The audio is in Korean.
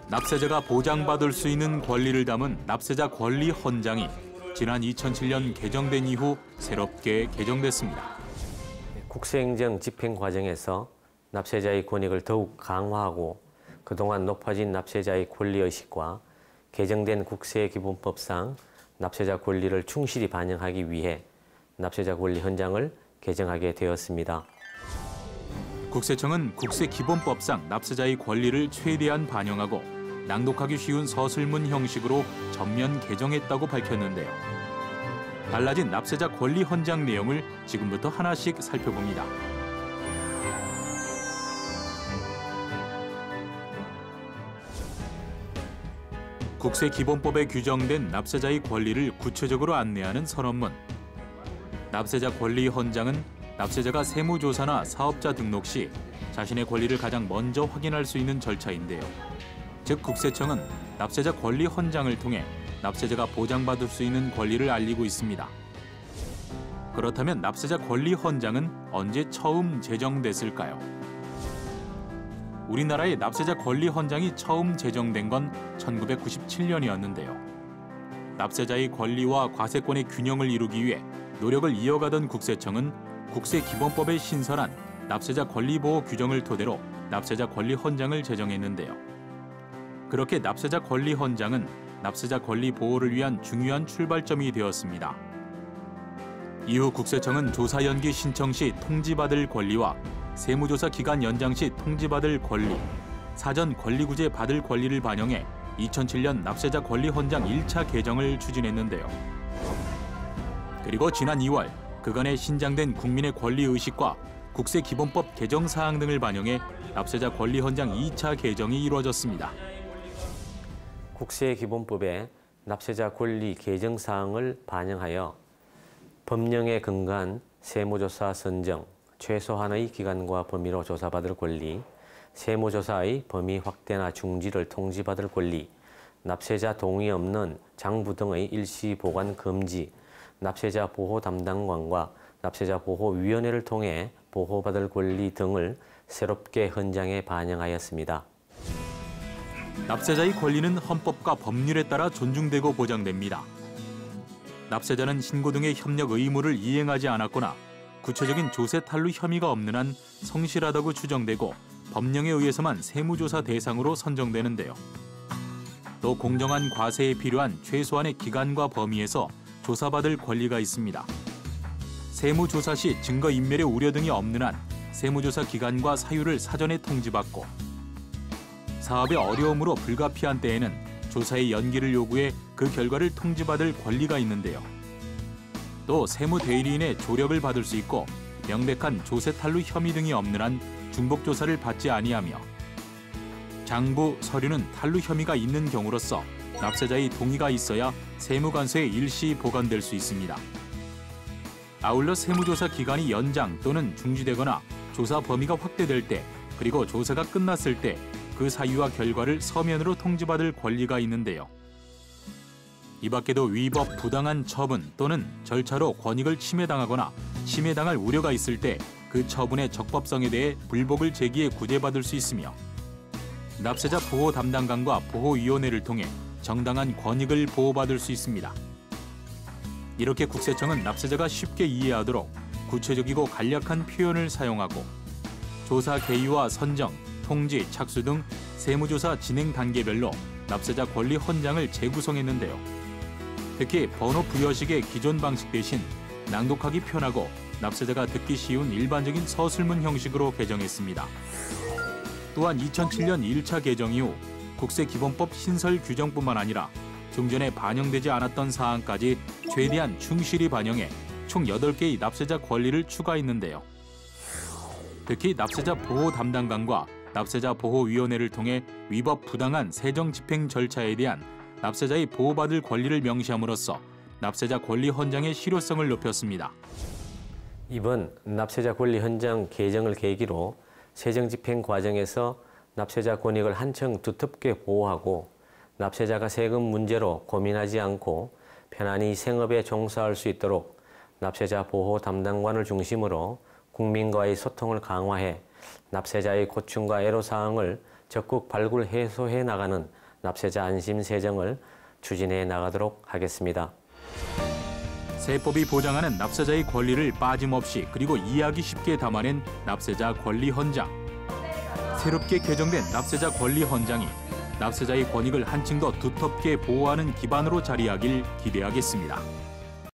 납세자가 보장받을 수 있는 권리를 담은 납세자 권리 헌장이 지난 2007년 개정된 이후 새롭게 개정됐습니다. 국세행정 집행 과정에서 납세자의 권익을 더욱 강화하고 그동안 높아진 납세자의 권리의식과 개정된 국세기본법상 납세자 권리를 충실히 반영하기 위해 납세자 권리 헌장을 개정하게 되었습니다. 국세청은 국세기본법상 납세자의 권리를 최대한 반영하고 낭독하기 쉬운 서술문 형식으로 전면 개정했다고 밝혔는데요. 달라진 납세자 권리 헌장 내용을 지금부터 하나씩 살펴봅니다. 국세기본법에 규정된 납세자의 권리를 구체적으로 안내하는 선언문. 납세자 권리 헌장은 납세자가 세무조사나 사업자 등록 시 자신의 권리를 가장 먼저 확인할 수 있는 절차인데요. 즉 국세청은 납세자 권리 헌장을 통해 납세자가 보장받을 수 있는 권리를 알리고 있습니다. 그렇다면 납세자 권리 헌장은 언제 처음 제정됐을까요? 우리나라의 납세자 권리 헌장이 처음 제정된 건 1997년이었는데요. 납세자의 권리와 과세권의 균형을 이루기 위해 노력을 이어가던 국세청은 국세기본법에 신설한 납세자 권리보호 규정을 토대로 납세자 권리 헌장을 제정했는데요. 그렇게 납세자 권리 헌장은 납세자 권리 보호를 위한 중요한 출발점이 되었습니다. 이후 국세청은 조사 연기 신청 시 통지받을 권리와 세무조사 기간 연장 시 통지받을 권리, 사전 권리구제 받을 권리를 반영해 2007년 납세자 권리 헌장 1차 개정을 추진했는데요. 그리고 지난 2월 그간에 신장된 국민의 권리의식과 국세기본법 개정 사항 등을 반영해 납세자 권리 헌장 2차 개정이 이루어졌습니다. 국세기본법에 납세자 권리 개정 사항을 반영하여 법령에 근거한 세무조사 선정, 최소한의 기간과 범위로 조사받을 권리, 세무조사의 범위 확대나 중지를 통지받을 권리, 납세자 동의 없는 장부 등의 일시 보관 금지, 납세자 보호 담당관과 납세자 보호위원회를 통해 보호받을 권리 등을 새롭게 헌장에 반영하였습니다. 납세자의 권리는 헌법과 법률에 따라 존중되고 보장됩니다. 납세자는 신고 등의 협력 의무를 이행하지 않았거나 구체적인 조세 탈루 혐의가 없는 한 성실하다고 추정되고 법령에 의해서만 세무조사 대상으로 선정되는데요. 또 공정한 과세에 필요한 최소한의 기간과 범위에서 조사받을 권리가 있습니다. 세무조사 시 증거인멸의 우려 등이 없는 한 세무조사 기간과 사유를 사전에 통지받고 사업의 어려움으로 불가피한 때에는 조사의 연기를 요구해 그 결과를 통지받을 권리가 있는데요. 또 세무대리인의 조력을 받을 수 있고 명백한 조세 탈루 혐의 등이 없는 한 중복조사를 받지 아니하며 장부, 서류는 탈루 혐의가 있는 경우로서 납세자의 동의가 있어야 세무관서에 일시 보관될 수 있습니다. 아울러 세무조사 기간이 연장 또는 중지되거나 조사 범위가 확대될 때 그리고 조사가 끝났을 때 그 사유와 결과를 서면으로 통지받을 권리가 있는데요. 이 밖에도 위법 부당한 처분 또는 절차로 권익을 침해당하거나 침해당할 우려가 있을 때 그 처분의 적법성에 대해 불복을 제기해 구제받을 수 있으며 납세자 보호 담당관과 보호위원회를 통해 정당한 권익을 보호받을 수 있습니다. 이렇게 국세청은 납세자가 쉽게 이해하도록 구체적이고 간략한 표현을 사용하고 조사 개의와 선정, 통지, 착수 등 세무조사 진행 단계별로 납세자 권리 헌장을 재구성했는데요. 특히 번호 부여식의 기존 방식 대신 낭독하기 편하고 납세자가 듣기 쉬운 일반적인 서술문 형식으로 개정했습니다. 또한 2007년 1차 개정 이후 국세기본법 신설 규정뿐만 아니라 종전에 반영되지 않았던 사항까지 최대한 충실히 반영해 총 8개의 납세자 권리를 추가했는데요. 특히 납세자 보호 담당관과 납세자 보호위원회를 통해 위법 부당한 세정 집행 절차에 대한 납세자의 보호받을 권리를 명시함으로써 납세자 권리 헌장의 실효성을 높였습니다. 이번 납세자 권리 헌장 개정을 계기로 세정 집행 과정에서 납세자 권익을 한층 두텁게 보호하고 납세자가 세금 문제로 고민하지 않고 편안히 생업에 종사할 수 있도록 납세자 보호 담당관을 중심으로 국민과의 소통을 강화해 납세자의 고충과 애로사항을 적극 발굴 해소해 나가는 납세자 안심 세정을 추진해 나가도록 하겠습니다. 세법이 보장하는 납세자의 권리를 빠짐없이 그리고 이해하기 쉽게 담아낸 납세자 권리 헌장. 새롭게 개정된 납세자 권리 헌장이 납세자의 권익을 한층 더 두텁게 보호하는 기반으로 자리하길 기대하겠습니다.